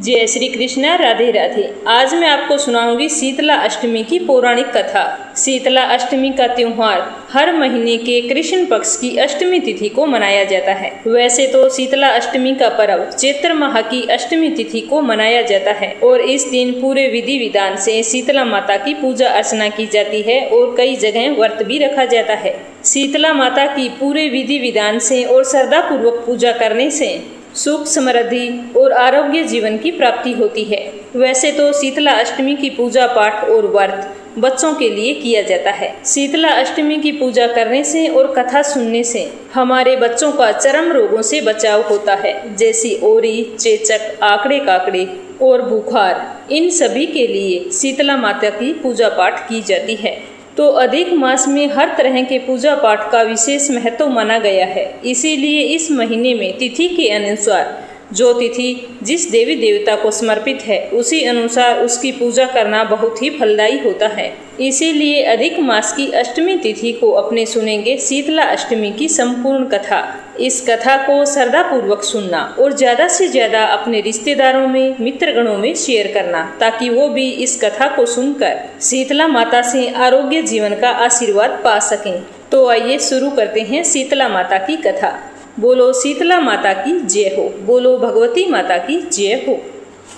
जय श्री कृष्णा, राधे राधे। आज मैं आपको सुनाऊंगी शीतला अष्टमी की पौराणिक कथा। शीतला अष्टमी का त्योहार हर महीने के कृष्ण पक्ष की अष्टमी तिथि को मनाया जाता है। वैसे तो शीतला अष्टमी का पर्व चैत्र माह की अष्टमी तिथि को मनाया जाता है और इस दिन पूरे विधि विधान से शीतला माता की पूजा अर्चना की जाती है और कई जगह व्रत भी रखा जाता है। शीतला माता की पूरे विधि विधान से और श्रद्धा पूर्वक पूजा करने से सुख, समृद्धि और आरोग्य जीवन की प्राप्ति होती है। वैसे तो शीतला अष्टमी की पूजा पाठ और व्रत बच्चों के लिए किया जाता है। शीतला अष्टमी की पूजा करने से और कथा सुनने से हमारे बच्चों का चरम रोगों से बचाव होता है, जैसे ओरी, चेचक, आकड़े काकड़े और बुखार। इन सभी के लिए शीतला माता की पूजा पाठ की जाती है। तो अधिक मास में हर तरह के पूजा पाठ का विशेष महत्व माना गया है। इसीलिए इस महीने में तिथि के अनुसार जो तिथि जिस देवी देवता को समर्पित है उसी अनुसार उसकी पूजा करना बहुत ही फलदायी होता है। इसीलिए अधिक मास की अष्टमी तिथि को अपने सुनेंगे शीतला अष्टमी की संपूर्ण कथा। इस कथा को श्रद्धा पूर्वक सुनना और ज्यादा से ज्यादा अपने रिश्तेदारों में, मित्रगणों में शेयर करना, ताकि वो भी इस कथा को सुनकर शीतला माता से आरोग्य जीवन का आशीर्वाद पा सकें। तो आइए शुरू करते हैं शीतला माता की कथा। बोलो शीतला माता की जय हो, बोलो भगवती माता की जय हो।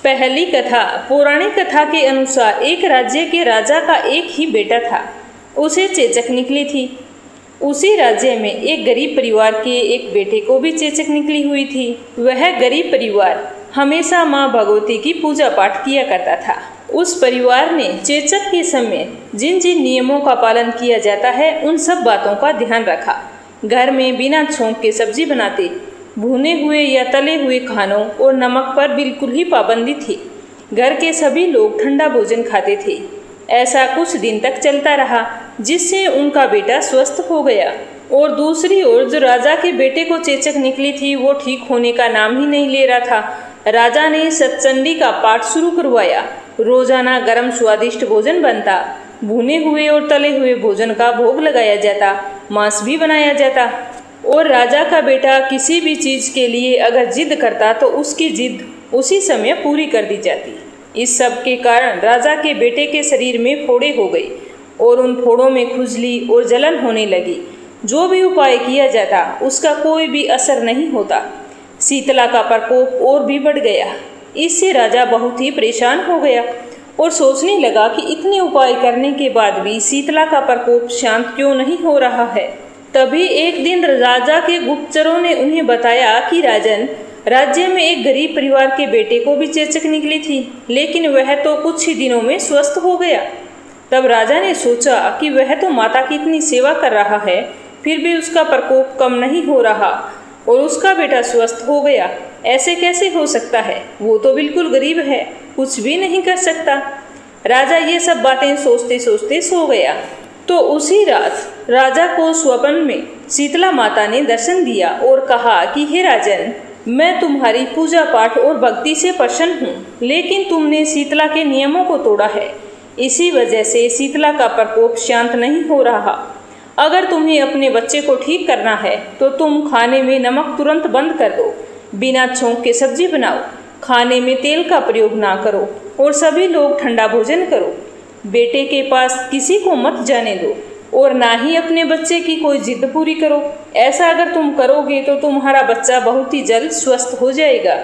पहली कथा। पौराणिक कथा के अनुसार एक राज्य के राजा का एक ही बेटा था। उसे चेचक निकली थी। उसी राज्य में एक गरीब परिवार के एक बेटे को भी चेचक निकली हुई थी। वह गरीब परिवार हमेशा माँ भगवती की पूजा पाठ किया करता था। उस परिवार ने चेचक के समय जिन जिन नियमों का पालन किया जाता है उन सब बातों का ध्यान रखा। घर में बिना छोंक के सब्जी बनाते, भुने हुए या तले हुए खानों और नमक पर बिल्कुल ही पाबंदी थी। घर के सभी लोग ठंडा भोजन खाते थे। ऐसा कुछ दिन तक चलता रहा, जिससे उनका बेटा स्वस्थ हो गया। और दूसरी ओर जो राजा के बेटे को चेचक निकली थी वो ठीक होने का नाम ही नहीं ले रहा था। राजा ने सतचंडी का पाठ शुरू करवाया। रोजाना गर्म स्वादिष्ट भोजन बनता, भुने हुए और तले हुए भोजन का भोग लगाया जाता, मांस भी बनाया जाता। और राजा का बेटा किसी भी चीज के लिए अगर जिद करता तो उसकी जिद उसी समय पूरी कर दी जाती। इस सब के कारण राजा के बेटे के शरीर में फोड़े हो गई और उन फोड़ों में खुजली और जलन होने लगी। जो भी उपाय किया जाता उसका कोई भी असर नहीं होता। शीतला का प्रकोप और भी बढ़ गया। इससे राजा बहुत ही परेशान हो गया और सोचने लगा कि इतने उपाय करने के बाद भी शीतला का प्रकोप शांत क्यों नहीं हो रहा है। तभी एक दिन राजा के गुप्तचरों ने उन्हें बताया कि राजन, राज्य में एक गरीब परिवार के बेटे को भी चेचक निकली थी, लेकिन वह तो कुछ ही दिनों में स्वस्थ हो गया। तब राजा ने सोचा कि वह तो माता की इतनी सेवा कर रहा है, फिर भी उसका प्रकोप कम नहीं हो रहा और उसका बेटा स्वस्थ हो गया। ऐसे कैसे हो सकता है? वो तो बिल्कुल गरीब है, कुछ भी नहीं कर सकता। राजा ये सब बातें सोचते सोचते सो गया। तो उसी रात राजा को स्वप्न में शीतला माता ने दर्शन दिया और कहा कि हे राजन, मैं तुम्हारी पूजा पाठ और भक्ति से प्रसन्न हूँ, लेकिन तुमने शीतला के नियमों को तोड़ा है। इसी वजह से शीतला का प्रकोप शांत नहीं हो रहा। अगर तुम्हें अपने बच्चे को ठीक करना है तो तुम खाने में नमक तुरंत बंद कर दो, बिना छोंक के सब्जी बनाओ, खाने में तेल का प्रयोग ना करो और सभी लोग ठंडा भोजन करो। बेटे के पास किसी को मत जाने दो और ना ही अपने बच्चे की कोई जिद पूरी करो। ऐसा अगर तुम करोगे तो तुम्हारा बच्चा बहुत ही जल्द स्वस्थ हो जाएगा,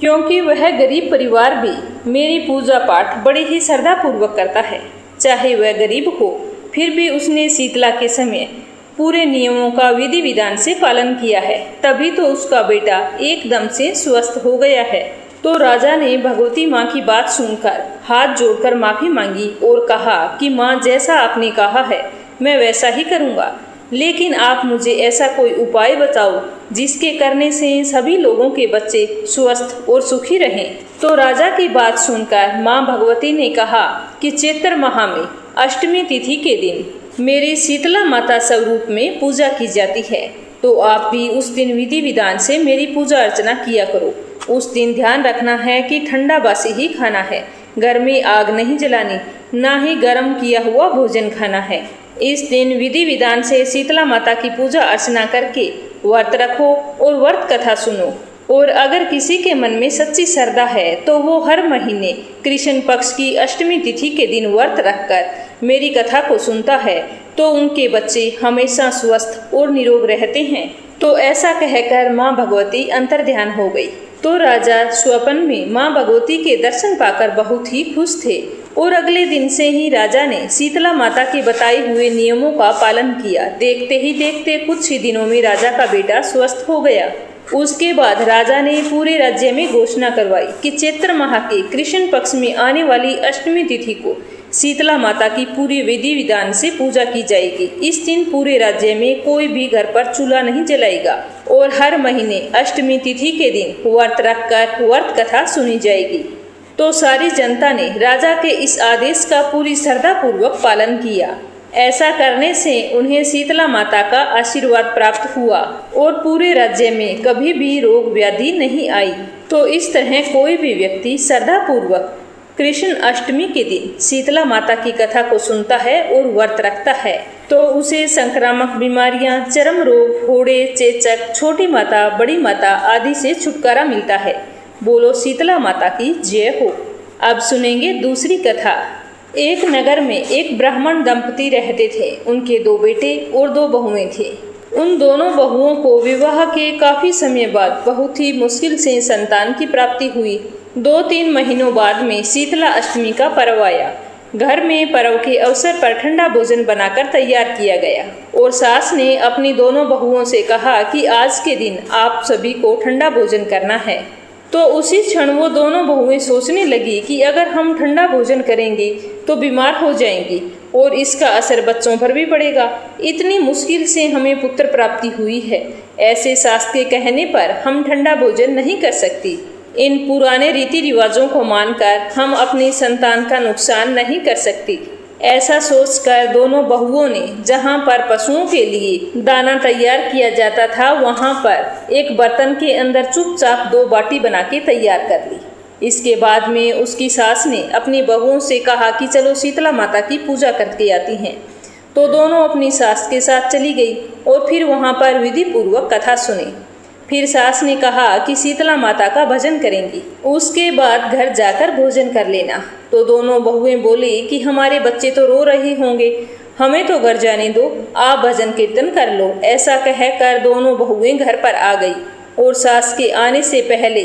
क्योंकि वह गरीब परिवार भी मेरी पूजा पाठ बड़ी ही श्रद्धा पूर्वक करता है। चाहे वह गरीब हो, फिर भी उसने शीतला के समय पूरे नियमों का विधि विधान से पालन किया है, तभी तो उसका बेटा एकदम से स्वस्थ हो गया है। तो राजा ने भगवती माँ की बात सुनकर हाथ जोड़कर माफी मांगी और कहा कि माँ, जैसा आपने कहा है मैं वैसा ही करूँगा, लेकिन आप मुझे ऐसा कोई उपाय बताओ जिसके करने से सभी लोगों के बच्चे स्वस्थ और सुखी रहें। तो राजा की बात सुनकर माँ भगवती ने कहा कि चैत्र माह में अष्टमी तिथि के दिन मेरी शीतला माता स्वरूप में पूजा की जाती है, तो आप भी उस दिन विधि विधान से मेरी पूजा अर्चना किया करो। उस दिन ध्यान रखना है कि ठंडा बासी ही खाना है, घर में आग नहीं जलानी, ना ही गर्म किया हुआ भोजन खाना है। इस दिन विधि विधान से शीतला माता की पूजा अर्चना करके व्रत रखो और व्रत कथा सुनो। और अगर किसी के मन में सच्ची श्रद्धा है तो वो हर महीने कृष्ण पक्ष की अष्टमी तिथि के दिन व्रत रखकर मेरी कथा को सुनता है तो उनके बच्चे हमेशा स्वस्थ और निरोग रहते हैं। तो ऐसा कहकर माँ भगवती अंतर्ध्यान हो गई। तो राजा स्वप्न में माँ भगवती के दर्शन पाकर बहुत ही खुश थे और अगले दिन से ही राजा ने शीतला माता के बताए हुए नियमों का पालन किया। देखते ही देखते कुछ ही दिनों में राजा का बेटा स्वस्थ हो गया। उसके बाद राजा ने पूरे राज्य में घोषणा करवाई कि चैत्र माह के कृष्ण पक्ष में आने वाली अष्टमी तिथि को शीतला माता की पूरी विधि विधान से पूजा की जाएगी। इस दिन पूरे राज्य में कोई भी घर पर चूल्हा नहीं जलाएगा और हर महीने अष्टमी तिथि के दिन व्रत रखकर व्रत कथा सुनी जाएगी। तो सारी जनता ने राजा के इस आदेश का पूरी श्रद्धा पूर्वक पालन किया। ऐसा करने से उन्हें शीतला माता का आशीर्वाद प्राप्त हुआ और पूरे राज्य में कभी भी रोग व्याधि नहीं आई। तो इस तरह कोई भी व्यक्ति श्रद्धा पूर्वक कृष्ण अष्टमी के दिन शीतला माता की कथा को सुनता है और व्रत रखता है तो उसे संक्रामक बीमारियां, चर्म रोग, फोड़े, चेचक, छोटी माता, बड़ी माता आदि से छुटकारा मिलता है। बोलो शीतला माता की जय हो। अब सुनेंगे दूसरी कथा। एक नगर में एक ब्राह्मण दंपति रहते थे। उनके 2 बेटे और 2 बहुएं थे। उन दोनों बहुओं को विवाह के काफी समय बाद बहुत ही मुश्किल से संतान की प्राप्ति हुई। 2-3 महीनों बाद में शीतला अष्टमी का पर्व आया। घर में पर्व के अवसर पर ठंडा भोजन बनाकर तैयार किया गया और सास ने अपनी दोनों बहुओं से कहा कि आज के दिन आप सभी को ठंडा भोजन करना है। तो उसी क्षण वो दोनों बहुएं सोचने लगी कि अगर हम ठंडा भोजन करेंगे तो बीमार हो जाएंगी और इसका असर बच्चों पर भी पड़ेगा। इतनी मुश्किल से हमें पुत्र प्राप्ति हुई है, ऐसे सास के कहने पर हम ठंडा भोजन नहीं कर सकती। इन पुराने रीति रिवाजों को मानकर हम अपनी संतान का नुकसान नहीं कर सकती। ऐसा सोचकर दोनों बहुओं ने जहां पर पशुओं के लिए दाना तैयार किया जाता था वहां पर एक बर्तन के अंदर चुपचाप 2 बाटी बना के तैयार कर ली। इसके बाद में उसकी सास ने अपनी बहुओं से कहा कि चलो शीतला माता की पूजा करके आती हैं। तो दोनों अपनी सास के साथ चली गई और फिर वहां पर विधि पूर्वक कथा सुनी। फिर सास ने कहा कि शीतला माता का भजन करेंगी, उसके बाद घर जाकर भोजन कर लेना। तो दोनों बहुएं बोली कि हमारे बच्चे तो रो रहे होंगे, हमें तो घर जाने दो, आप भजन कीर्तन कर लो। ऐसा कहकर दोनों बहुएं घर पर आ गई और सास के आने से पहले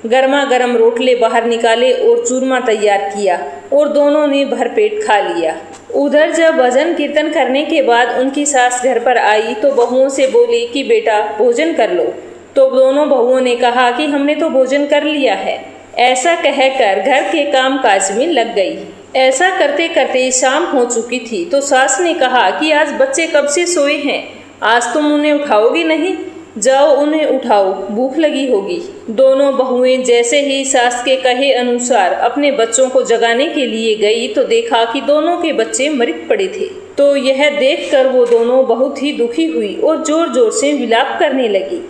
गर्मा गर्म रोटले बाहर निकाले और चूरमा तैयार किया और दोनों ने भरपेट खा लिया। उधर जब भजन कीर्तन करने के बाद उनकी सास घर पर आई तो बहुओं से बोली कि बेटा भोजन कर लो। तो दोनों बहुओं ने कहा कि हमने तो भोजन कर लिया है। ऐसा कहकर घर के काम काज में लग गई। ऐसा करते करते शाम हो चुकी थी तो सास ने कहा कि आज बच्चे कब से सोए हैं, आज तुम उन्हें उठाओगी नहीं, जाओ उन्हें उठाओ, भूख लगी होगी। दोनों बहुएं जैसे ही सास के कहे अनुसार अपने बच्चों को जगाने के लिए गई तो देखा कि दोनों के बच्चे मृत पड़े थे। तो यह देखकर वो दोनों बहुत ही दुखी हुई और जोर जोर से विलाप करने लगी।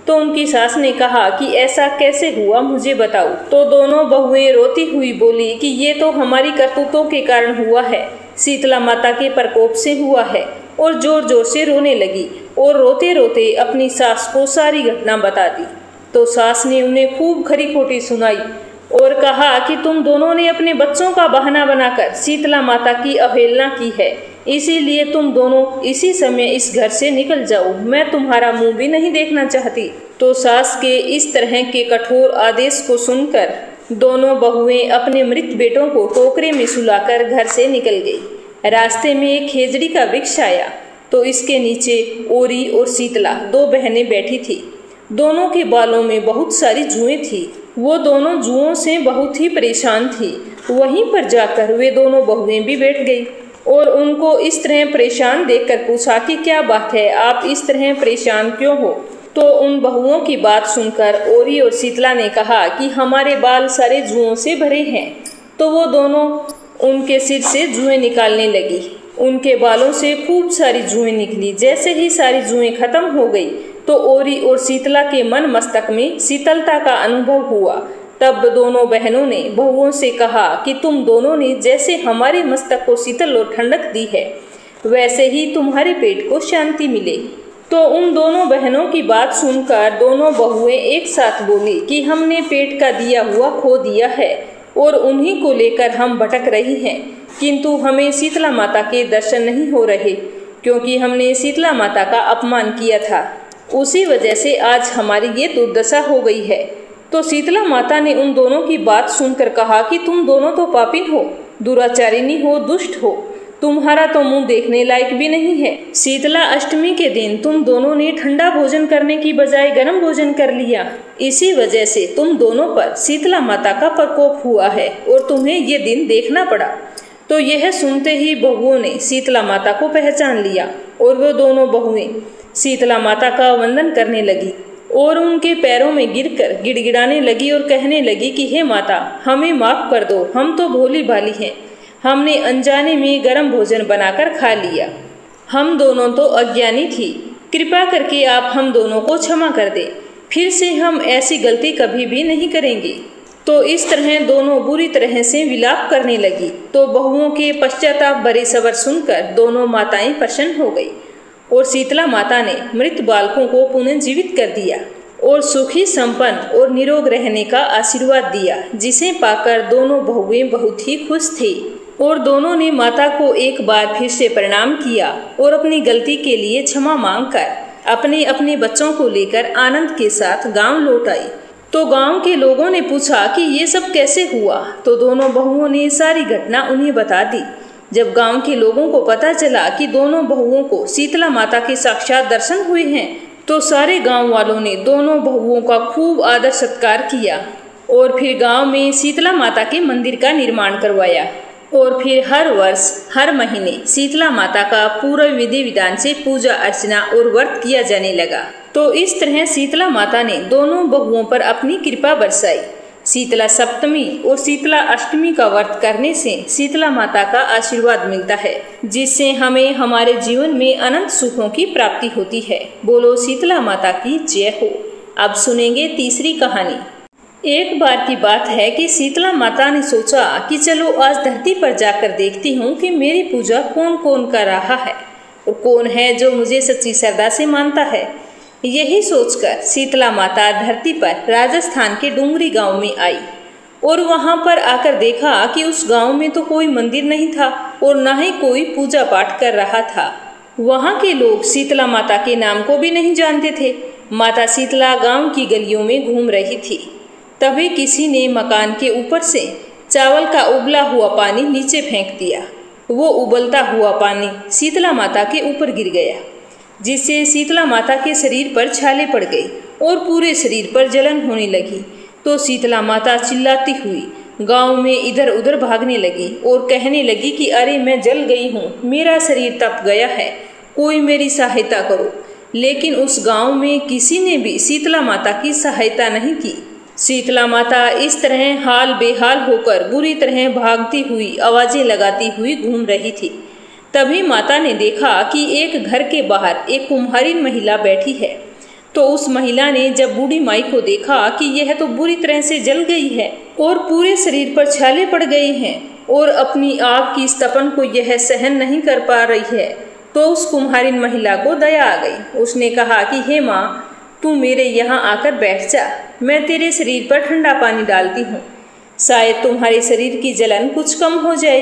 तो उनकी सास ने कहा कि ऐसा कैसे हुआ, मुझे बताओ। तो दोनों बहुएं रोती हुई बोली कि ये तो हमारी करतूतों के कारण हुआ है, शीतला माता के प्रकोप से हुआ है। और जोर जोर से रोने लगी और रोते रोते अपनी सास को सारी घटना बता दी। तो सास ने उन्हें खूब खरी खोटी सुनाई और कहा कि तुम दोनों ने अपने बच्चों का बहाना बनाकर शीतला माता की अवहेलना की है, इसीलिए तुम दोनों इसी समय इस घर से निकल जाओ, मैं तुम्हारा मुंह भी नहीं देखना चाहती। तो सास के इस तरह के कठोर आदेश को सुनकर दोनों बहुएं अपने मृत बेटों को टोकरे में सुलाकर घर से निकल गई। रास्ते में एक खेजड़ी का वृक्ष आया तो इसके नीचे ओरी और शीतला 2 बहनें बैठी थी। दोनों के बालों में बहुत सारी जुएं थी। वो दोनों जुओं से बहुत ही परेशान थी। वहीं पर जाकर वे दोनों बहुएं भी बैठ गई और उनको इस तरह परेशान देखकर पूछा कि क्या बात है, आप इस तरह परेशान क्यों हो। तो उन बहुओं की बात सुनकर ओरी और शीतला ने कहा कि हमारे बाल सारे जुओं से भरे हैं। तो वो दोनों उनके सिर से जुएं निकालने लगी। उनके बालों से खूब सारी जुएं निकली। जैसे ही सारी जुएं खत्म हो गई तो ओरी और शीतला के मन मस्तक में शीतलता का अनुभव हुआ। तब दोनों बहनों ने बहुओं से कहा कि तुम दोनों ने जैसे हमारे मस्तक को शीतल और ठंडक दी है, वैसे ही तुम्हारे पेट को शांति मिले। तो उन दोनों बहनों की बात सुनकर दोनों बहुएं एक साथ बोली कि हमने पेट का दिया हुआ खो दिया है और उन्हीं को लेकर हम भटक रही हैं, किंतु हमें शीतला माता के दर्शन नहीं हो रहे, क्योंकि हमने शीतला माता का अपमान किया था। उसी वजह से आज हमारी ये दुर्दशा हो गई है। तो शीतला माता ने उन दोनों की बात सुनकर कहा कि तुम दोनों तो पापिन हो, दुराचारिणी हो, दुष्ट हो, तुम्हारा तो मुंह देखने लायक भी नहीं है। शीतला अष्टमी के दिन तुम दोनों ने ठंडा भोजन करने की बजाय गर्म भोजन कर लिया। इसी वजह से तुम दोनों पर शीतला माता का प्रकोप हुआ है और तुम्हें ये दिन देखना पड़ा। तो यह सुनते ही बहुओं ने शीतला माता को पहचान लिया और वो दोनों बहुएं शीतला माता का वंदन करने लगी और उनके पैरों में गिरकर गिड़गिड़ाने लगी और कहने लगी कि हे माता, हमें माफ कर दो, हम तो भोली भाली हैं, हमने अनजाने में गर्म भोजन बनाकर खा लिया, हम दोनों तो अज्ञानी थी, कृपा करके आप हम दोनों को क्षमा कर दें, फिर से हम ऐसी गलती कभी भी नहीं करेंगे। तो इस तरह दोनों बुरी तरह से विलाप करने लगी। तो बहुओं के पश्चाताप भरे सबर सुनकर दोनों माताएं प्रसन्न हो गई और शीतला माता ने मृत बालकों को पुनः जीवित कर दिया और सुखी संपन्न और निरोग रहने का आशीर्वाद दिया, जिसे पाकर दोनों बहुएं बहुत ही खुश थी और दोनों ने माता को एक बार फिर से प्रणाम किया और अपनी गलती के लिए क्षमा मांगकर अपने अपने बच्चों को लेकर आनंद के साथ गांव लौट आई। तो गांव के लोगों ने पूछा कि ये सब कैसे हुआ। तो दोनों बहुओं ने सारी घटना उन्हें बता दी। जब गांव के लोगों को पता चला कि दोनों बहुओं को शीतला माता के साक्षात दर्शन हुए हैं, तो सारे गांव वालों ने दोनों बहुओं का खूब आदर सत्कार किया और फिर गांव में शीतला माता के मंदिर का निर्माण करवाया और फिर हर वर्ष हर महीने शीतला माता का पूरा विधि विधान से पूजा अर्चना और व्रत किया जाने लगा। तो इस तरह शीतला माता ने दोनों बहुओं पर अपनी कृपा बरसाई। शीतला सप्तमी और शीतला अष्टमी का व्रत करने से शीतला माता का आशीर्वाद मिलता है, जिससे हमें हमारे जीवन में अनंत सुखों की प्राप्ति होती है। बोलो शीतला माता की जय हो। अब सुनेंगे तीसरी कहानी। एक बार की बात है कि शीतला माता ने सोचा कि चलो आज धरती पर जाकर देखती हूँ कि मेरी पूजा कौन कौन कर रहा है और कौन है जो मुझे सच्ची श्रद्धा से मानता है। यही सोचकर शीतला माता धरती पर राजस्थान के डूंगरी गांव में आई और वहां पर आकर देखा कि उस गांव में तो कोई मंदिर नहीं था और न ही कोई पूजा पाठ कर रहा था। वहां के लोग शीतला माता के नाम को भी नहीं जानते थे। माता शीतला गांव की गलियों में घूम रही थी। तभी किसी ने मकान के ऊपर से चावल का उबला हुआ पानी नीचे फेंक दिया। वो उबलता हुआ पानी शीतला माता के ऊपर गिर गया, जिससे शीतला माता के शरीर पर छाले पड़ गई और पूरे शरीर पर जलन होने लगी। तो शीतला माता चिल्लाती हुई गांव में इधर उधर भागने लगी और कहने लगी कि अरे मैं जल गई हूँ, मेरा शरीर तप गया है, कोई मेरी सहायता करो। लेकिन उस गांव में किसी ने भी शीतला माता की सहायता नहीं की। शीतला माता इस तरह हाल बेहाल होकर बुरी तरह भागती हुई आवाजें लगाती हुई घूम रही थी। तभी माता ने देखा कि एक घर के बाहर एक कुम्हारिन महिला बैठी है। तो उस महिला ने जब बूढ़ी माई को देखा कि यह तो बुरी तरह से जल गई है और पूरे शरीर पर छाले पड़ गए हैं और अपनी आग की तपन को यह सहन नहीं कर पा रही है, तो उस कुम्हारिन महिला को दया आ गई। उसने कहा कि हे माँ, तू मेरे यहाँ आकर बैठ जा, मैं तेरे शरीर पर ठंडा पानी डालती हूँ, शायद तुम्हारे शरीर की जलन कुछ कम हो जाए।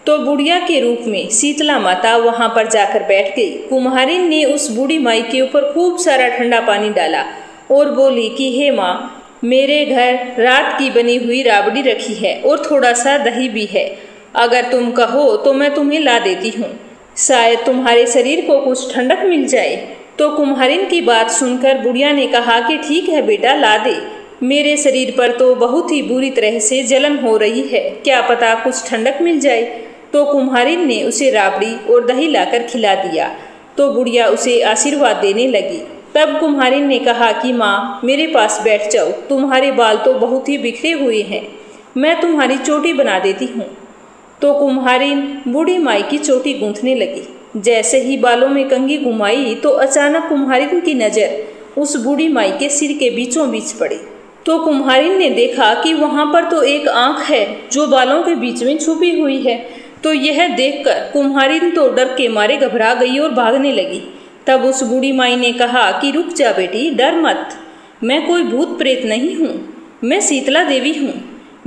तो बुढ़िया के रूप में शीतला माता वहां पर जाकर बैठ गई। कुम्हारिन ने उस बूढ़ी माई के ऊपर खूब सारा ठंडा पानी डाला और बोली कि हे माँ, मेरे घर रात की बनी हुई राबड़ी रखी है और थोड़ा सा दही भी है, अगर तुम कहो तो मैं तुम्हें ला देती हूँ, शायद तुम्हारे शरीर को कुछ ठंडक मिल जाए। तो कुम्हारिन की बात सुनकर बुढ़िया ने कहा कि ठीक है बेटा, ला दे, मेरे शरीर पर तो बहुत ही बुरी तरह से जलन हो रही है, क्या पता कुछ ठंडक मिल जाए। तो कुम्हारिन ने उसे राबड़ी और दही लाकर खिला दिया। तो बुढ़िया उसे आशीर्वाद देने लगी। तब कुम्हारिन ने कहा कि माँ, मेरे पास बैठ जाओ, तुम्हारे बाल तो बहुत ही बिखरे हुए हैं, मैं तुम्हारी चोटी बना देती हूँ। तो कुम्हारिन बूढ़ी माई की चोटी गूंथने लगी। जैसे ही बालों में कंघी घुमाई तो अचानक कुम्हारिन की नज़र उस बूढ़ी माई के सिर के बीचों बीच पड़ी। तो कुम्हारिन ने देखा कि वहां पर तो एक आंख है जो बालों के बीच में छुपी हुई है। तो यह देखकर कुम्हारिन तो डर के मारे घबरा गई और भागने लगी। तब उस बूढ़ी माई ने कहा कि रुक जा बेटी, डर मत, मैं कोई भूत प्रेत नहीं हूँ, मैं शीतला देवी हूँ।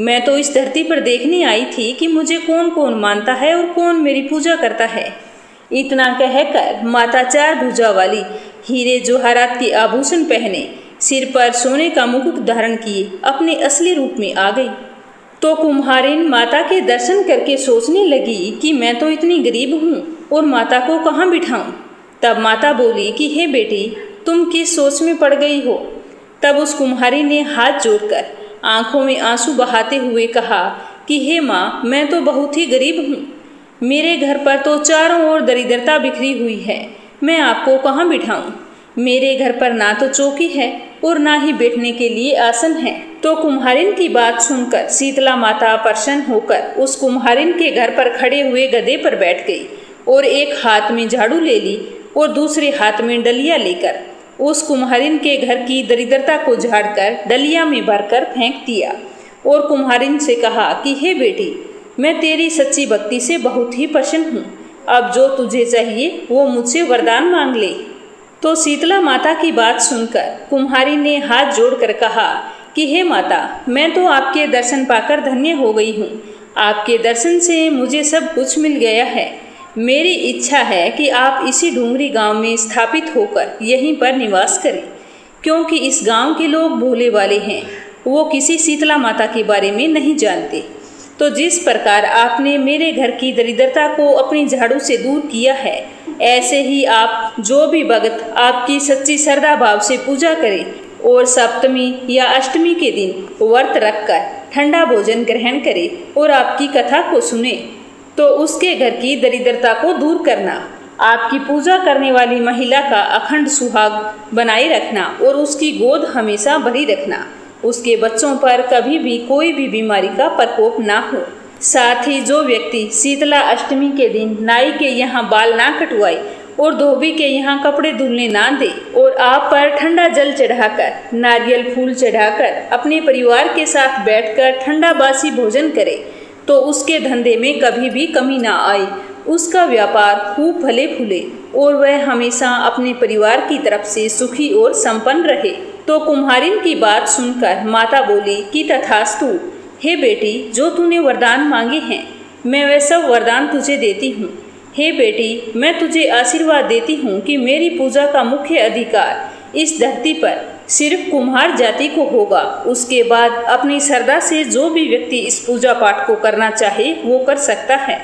मैं तो इस धरती पर देखने आई थी कि मुझे कौन कौन मानता है और कौन मेरी पूजा करता है। इतना कहकर माता 4 भुजा वाली, हीरे जवाहरात के आभूषण पहने, सिर पर सोने का मुकुट धारण किए अपने असली रूप में आ गई। तो कुम्हारिन माता के दर्शन करके सोचने लगी कि मैं तो इतनी गरीब हूँ और माता को कहाँ बिठाऊं। तब माता बोली कि हे बेटी, तुम किस सोच में पड़ गई हो। तब उस कुम्हारी ने हाथ जोड़कर आंखों में आंसू बहाते हुए कहा कि हे माँ, मैं तो बहुत ही गरीब हूँ, मेरे घर पर तो चारों ओर दरिद्रता बिखरी हुई है, मैं आपको कहाँ बिठाऊं। मेरे घर पर ना तो चौकी है और ना ही बैठने के लिए आसन है। तो कुम्हारिन की बात सुनकर शीतला माता प्रसन्न होकर उस कुम्हारिन के घर पर खड़े हुए गधे पर बैठ गई और एक हाथ में झाड़ू ले ली और दूसरे हाथ में डलिया लेकर उस कुम्हारिन के घर की दरिद्रता को झाड़कर डलिया में भरकर फेंक दिया और कुम्हारिन से कहा कि हे बेटी, मैं तेरी सच्ची भक्ति से बहुत ही प्रसन्न हूँ, अब जो तुझे चाहिए वो मुझसे वरदान मांग ले। तो शीतला माता की बात सुनकर कुम्हारी ने हाथ जोड़कर कहा कि हे माता, मैं तो आपके दर्शन पाकर धन्य हो गई हूँ, आपके दर्शन से मुझे सब कुछ मिल गया है। मेरी इच्छा है कि आप इसी डूंगरी गांव में स्थापित होकर यहीं पर निवास करें, क्योंकि इस गांव के लोग भोले वाले हैं, वो किसी शीतला माता के बारे में नहीं जानते। तो जिस प्रकार आपने मेरे घर की दरिद्रता को अपनी झाड़ू से दूर किया है, ऐसे ही आप जो भी भगत आपकी सच्ची श्रद्धा भाव से पूजा करे और सप्तमी या अष्टमी के दिन व्रत रखकर ठंडा भोजन ग्रहण करे और आपकी कथा को सुने, तो उसके घर की दरिद्रता को दूर करना, आपकी पूजा करने वाली महिला का अखंड सुहाग बनाए रखना और उसकी गोद हमेशा भरी रखना, उसके बच्चों पर कभी भी कोई भी बीमारी का प्रकोप ना हो। साथ ही जो व्यक्ति शीतला अष्टमी के दिन नाई के यहाँ बाल ना कटवाए और धोबी के यहाँ कपड़े धुलने ना दे और आप पर ठंडा जल चढ़ाकर, नारियल फूल चढ़ाकर अपने परिवार के साथ बैठकर ठंडा बासी भोजन करे, तो उसके धंधे में कभी भी कमी ना आए, उसका व्यापार खूब फले फूले और वह हमेशा अपने परिवार की तरफ से सुखी और संपन्न रहे। तो कुम्हारिन की बात सुनकर माता बोली कि तथास्तु, हे बेटी, जो तूने वरदान मांगे हैं मैं वह सब वरदान तुझे देती हूँ। हे बेटी, मैं तुझे आशीर्वाद देती हूँ कि मेरी पूजा का मुख्य अधिकार इस धरती पर सिर्फ कुम्हार जाति को होगा। उसके बाद अपनी श्रद्धा से जो भी व्यक्ति इस पूजा पाठ को करना चाहे वो कर सकता है।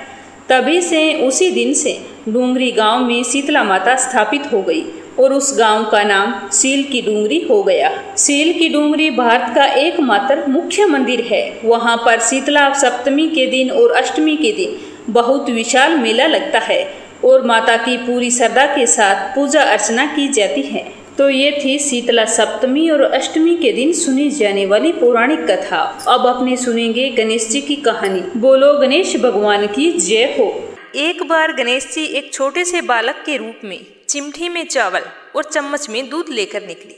तभी से उसी दिन से डूंगरी गांव में शीतला माता स्थापित हो गई और उस गांव का नाम सील की डूंगरी हो गया। सील की डूंगरी भारत का एकमात्र मुख्य मंदिर है। वहां पर शीतला सप्तमी के दिन और अष्टमी के दिन बहुत विशाल मेला लगता है और माता की पूरी श्रद्धा के साथ पूजा अर्चना की जाती है। तो ये थी शीतला सप्तमी और अष्टमी के दिन सुनी जाने वाली पौराणिक कथा। अब अपने सुनेंगे गणेश जी की कहानी। बोलो गणेश भगवान की जय हो। एक बार गणेश जी एक छोटे से बालक के रूप में चिमटी में चावल और चम्मच में दूध लेकर निकले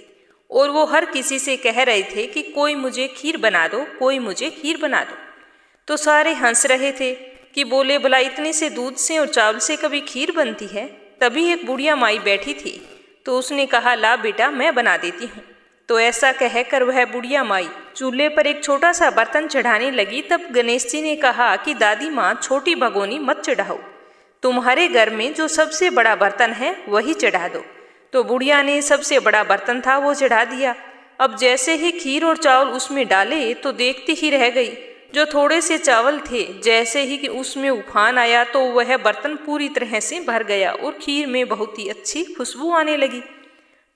और वो हर किसी से कह रहे थे कि कोई मुझे खीर बना दो, कोई मुझे खीर बना दो। तो सारे हंस रहे थे कि बोले भला इतने से दूध से और चावल से कभी खीर बनती है। तभी एक बुढ़िया माई बैठी थी तो उसने कहा, ला बेटा मैं बना देती हूँ। तो ऐसा कहकर वह बुढ़िया माई चूल्हे पर एक छोटा सा बर्तन चढ़ाने लगी। तब गणेश जी ने कहा कि दादी माँ, छोटी भगोनी मत चढ़ाओ, तुम्हारे घर में जो सबसे बड़ा बर्तन है वही चढ़ा दो। तो बुढ़िया ने सबसे बड़ा बर्तन था वो चढ़ा दिया। अब जैसे ही खीर और चावल उसमें डाले तो देखती ही रह गई। जो थोड़े से चावल थे, जैसे ही कि उसमें उफान आया तो वह बर्तन पूरी तरह से भर गया और खीर में बहुत ही अच्छी खुशबू आने लगी।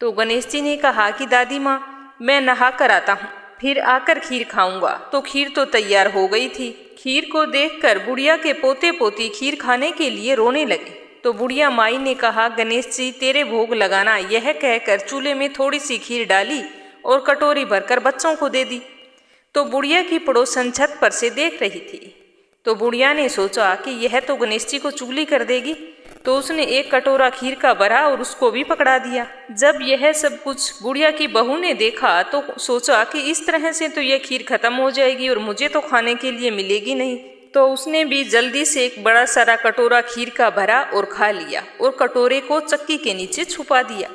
तो गणेश जी ने कहा कि दादी माँ, मैं नहा कर आता हूँ, फिर आकर खीर खाऊंगा। तो खीर तो तैयार हो गई थी। खीर को देखकर बुढ़िया के पोते पोती खीर खाने के लिए रोने लगे। तो बुढ़िया माई ने कहा, गणेश जी तेरे भोग लगाना। यह कहकर चूल्हे में थोड़ी सी खीर डाली और कटोरी भरकर बच्चों को दे दी। तो बुढ़िया की पड़ोसन छत पर से देख रही थी। तो बुढ़िया ने सोचा कि यह तो गणेश जी को चुगली कर देगी। तो उसने एक कटोरा खीर का भरा और उसको भी पकड़ा दिया। जब यह सब कुछ बुढ़िया की बहू ने देखा तो सोचा कि इस तरह से तो यह खीर खत्म हो जाएगी और मुझे तो खाने के लिए मिलेगी नहीं। तो उसने भी जल्दी से एक बड़ा सारा कटोरा खीर का भरा और खा लिया और कटोरे को चक्की के नीचे छुपा दिया।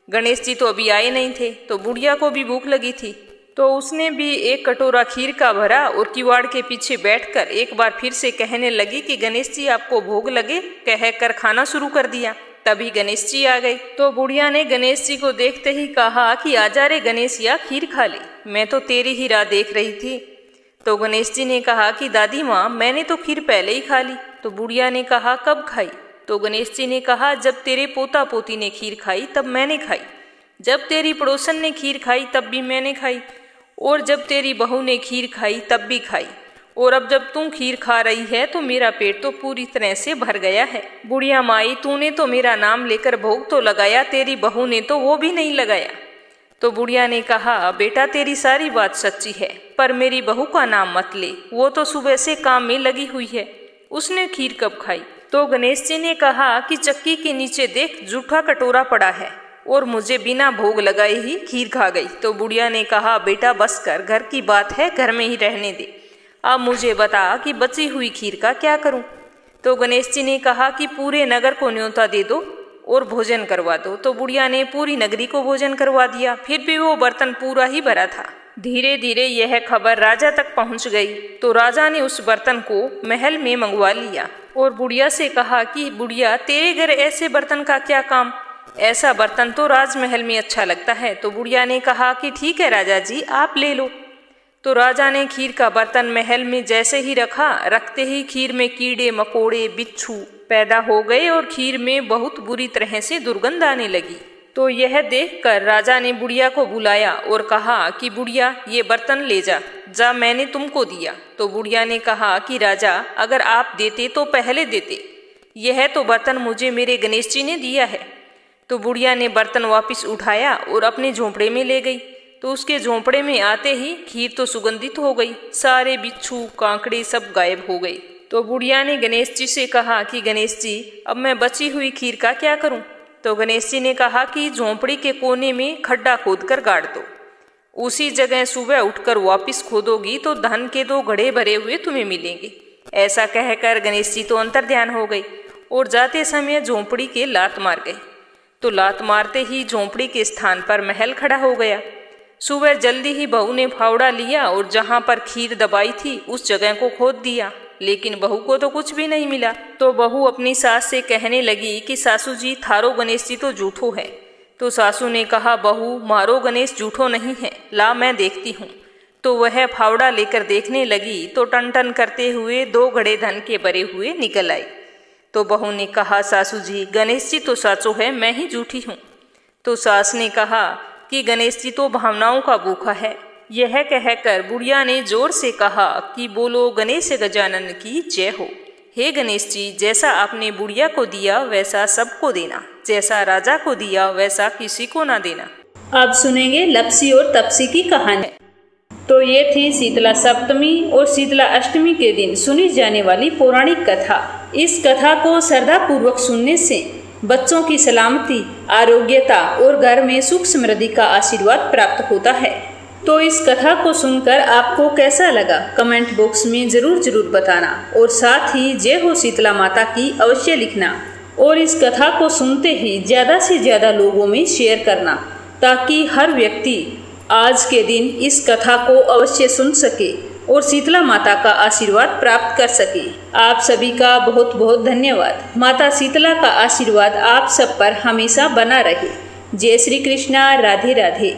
गणेश जी तो अभी आए नहीं थे, तो बुढ़िया को भी भूख लगी थी, तो उसने भी एक कटोरा खीर का भरा और किवाड़ के पीछे बैठकर एक बार फिर से कहने लगी कि गणेश जी आपको भोग लगे, कहकर खाना शुरू कर दिया। तभी गणेश जी आ गए, तो बुढ़िया ने गणेश जी को देखते ही कहा कि आजा रे गणेशिया, खीर खा ले, मैं तो तेरी ही राह देख रही थी। तो गणेश जी ने कहा कि दादी माँ, मैंने तो खीर पहले ही खा ली। तो बुढ़िया ने कहा कब खाई? तो गणेश जी ने कहा जब तेरे पोता पोती ने खीर खाई तब मैंने खाई, जब तेरी पड़ोसन ने खीर खाई तब भी मैंने खाई, और जब तेरी बहू ने खीर खाई तब भी खाई, और अब जब तू खीर खा रही है तो मेरा पेट तो पूरी तरह से भर गया है। बुढ़िया माई, तूने तो मेरा नाम लेकर भोग तो लगाया, तेरी बहू ने तो वो भी नहीं लगाया। तो बुढ़िया ने कहा बेटा तेरी सारी बात सच्ची है, पर मेरी बहू का नाम मत ले, वो तो सुबह से काम में लगी हुई है, उसने खीर कब खाई? तो गणेश जी ने कहा कि चक्की के नीचे देख, जूठा कटोरा पड़ा है और मुझे बिना भोग लगाए ही खीर खा गई। तो बुढ़िया ने कहा बेटा बस कर, घर की बात है, घर में ही रहने दे, अब मुझे बता कि बची हुई खीर का क्या करूं? तो गणेश जी ने कहा कि पूरे नगर को न्योता दे दो और भोजन करवा दो। तो बुढ़िया ने पूरी नगरी को भोजन करवा दिया, फिर भी वो बर्तन पूरा ही भरा था। धीरे धीरे यह खबर राजा तक पहुंच गई, तो राजा ने उस बर्तन को महल में मंगवा लिया और बुढ़िया से कहा कि बुढ़िया तेरे घर ऐसे बर्तन का क्या काम, ऐसा बर्तन तो राजमहल में अच्छा लगता है। तो बुढ़िया ने कहा कि ठीक है राजा जी, आप ले लो। तो राजा ने खीर का बर्तन महल में जैसे ही रखा, रखते ही खीर में कीड़े मकोड़े बिच्छू पैदा हो गए और खीर में बहुत बुरी तरह से दुर्गंध आने लगी। तो यह देखकर राजा ने बुढ़िया को बुलाया और कहा कि बुढ़िया ये बर्तन ले जा, जा मैंने तुमको दिया। तो बुढ़िया ने कहा कि राजा अगर आप देते तो पहले देते, यह तो बर्तन मुझे मेरे गणेश जी ने दिया है। तो बुढ़िया ने बर्तन वापस उठाया और अपने झोंपड़े में ले गई। तो उसके झोंपड़े में आते ही खीर तो सुगंधित हो गई, सारे बिच्छू कांकड़े सब गायब हो गए। तो बुढ़िया ने गणेश जी से कहा कि गणेश जी अब मैं बची हुई खीर का क्या करूं? तो गणेश जी ने कहा कि झोंपड़ी के कोने में खड्डा खोदकर गाड़ दो, उसी जगह सुबह उठकर वापस खोदोगी तो धन के 2 घड़े भरे हुए तुम्हें मिलेंगे। ऐसा कहकर गणेश जी तो अंतर्ध्यान हो गए और जाते समय झोंपड़ी के लात मार गए। तो लात मारते ही झोंपड़ी के स्थान पर महल खड़ा हो गया। सुबह जल्दी ही बहू ने फावड़ा लिया और जहां पर खीर दबाई थी उस जगह को खोद दिया, लेकिन बहू को तो कुछ भी नहीं मिला। तो बहू अपनी सास से कहने लगी कि सासू जी थारो गणेश जी तो झूठो है। तो सासू ने कहा बहू मारो गणेश झूठो नहीं है, ला मैं देखती हूँ। तो वह फावड़ा लेकर देखने लगी तो टन टन करते हुए 2 घड़े धन के भरे हुए निकल आए। तो बहू ने कहा सासू जी गणेश जी तो साचो है, मैं ही झूठी हूँ। तो सास ने कहा कि गणेश जी तो भावनाओं का भूखा है। यह कहकर बुढ़िया ने जोर से कहा कि बोलो गणेश गजानन की जय हो। हे गणेश जी जैसा आपने बुढ़िया को दिया वैसा सबको देना, जैसा राजा को दिया वैसा किसी को ना देना। अब सुनेंगे लपसी और तपसी की कहानी। तो ये थी शीतला सप्तमी और शीतला अष्टमी के दिन सुनी जाने वाली पौराणिक कथा। इस कथा को श्रद्धा पूर्वक सुनने से बच्चों की सलामती, आरोग्यता और घर में सुख समृद्धि का आशीर्वाद प्राप्त होता है। तो इस कथा को सुनकर आपको कैसा लगा कमेंट बॉक्स में जरूर बताना और साथ ही जय हो शीतला माता की अवश्य लिखना और इस कथा को सुनते ही ज़्यादा से ज़्यादा लोगों में शेयर करना ताकि हर व्यक्ति आज के दिन इस कथा को अवश्य सुन सके और शीतला माता का आशीर्वाद प्राप्त कर सके। आप सभी का बहुत बहुत धन्यवाद। माता शीतला का आशीर्वाद आप सब पर हमेशा बना रहे। जय श्री कृष्णा, राधे राधे।